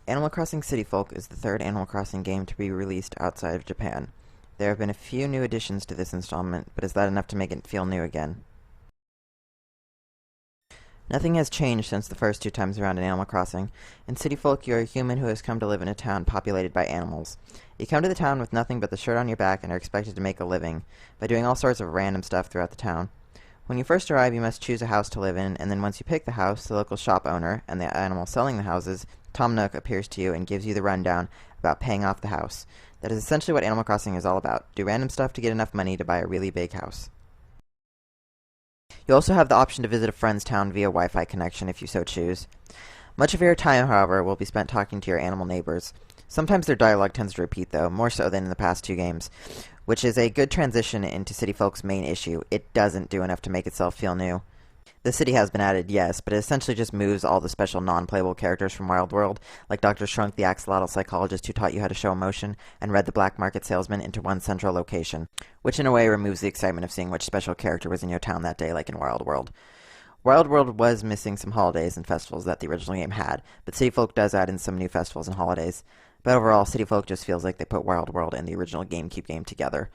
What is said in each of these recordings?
Animal Crossing City Folk is the third Animal Crossing game to be released outside of Japan. There have been a few new additions to this installment, but is that enough to make it feel new again? Nothing has changed since the first two times around in Animal Crossing. In City Folk, you're a human who has come to live in a town populated by animals. You come to the town with nothing but the shirt on your back and are expected to make a living by doing all sorts of random stuff throughout the town. When you first arrive, you must choose a house to live in, and then once you pick the house, the local shop owner and the animal selling the houses, Tom Nook, appears to you and gives you the rundown about paying off the house. That is essentially what Animal Crossing is all about. Do random stuff to get enough money to buy a really big house. You also have the option to visit a friend's town via Wi-Fi connection if you so choose. Much of your time, however, will be spent talking to your animal neighbors. Sometimes their dialogue tends to repeat, though, more so than in the past two games, which is a good transition into City Folk's main issue. It doesn't do enough to make itself feel new. The city has been added, yes, but it essentially just moves all the special non-playable characters from Wild World, like Dr. Shrunk, the axolotl psychologist who taught you how to show emotion, and Red the black market salesman, into one central location, which in a way removes the excitement of seeing which special character was in your town that day, like in Wild World. Wild World was missing some holidays and festivals that the original game had, but City Folk does add in some new festivals and holidays. But overall, City Folk just feels like they put Wild World and the original GameCube game together.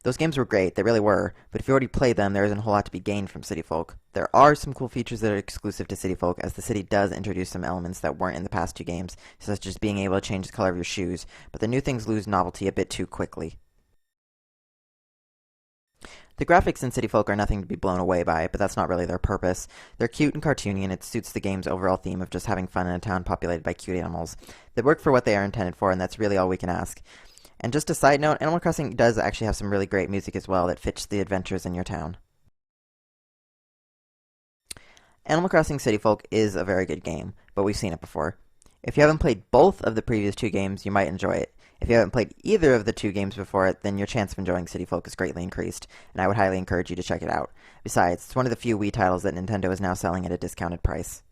Those games were great, they really were, but if you already played them, there isn't a whole lot to be gained from City Folk. There are some cool features that are exclusive to City Folk, as the city does introduce some elements that weren't in the past two games, such as being able to change the color of your shoes, but the new things lose novelty a bit too quickly. The graphics in City Folk are nothing to be blown away by, but that's not really their purpose. They're cute and cartoony, and it suits the game's overall theme of just having fun in a town populated by cute animals. They work for what they are intended for, and that's really all we can ask. And just a side note, Animal Crossing does actually have some really great music as well that fits the adventures in your town. Animal Crossing City Folk is a very good game, but we've seen it before. If you haven't played both of the previous two games, you might enjoy it. If you haven't played either of the two games before it, then your chance of enjoying City Folk is greatly increased, and I would highly encourage you to check it out. Besides, it's one of the few Wii titles that Nintendo is now selling at a discounted price.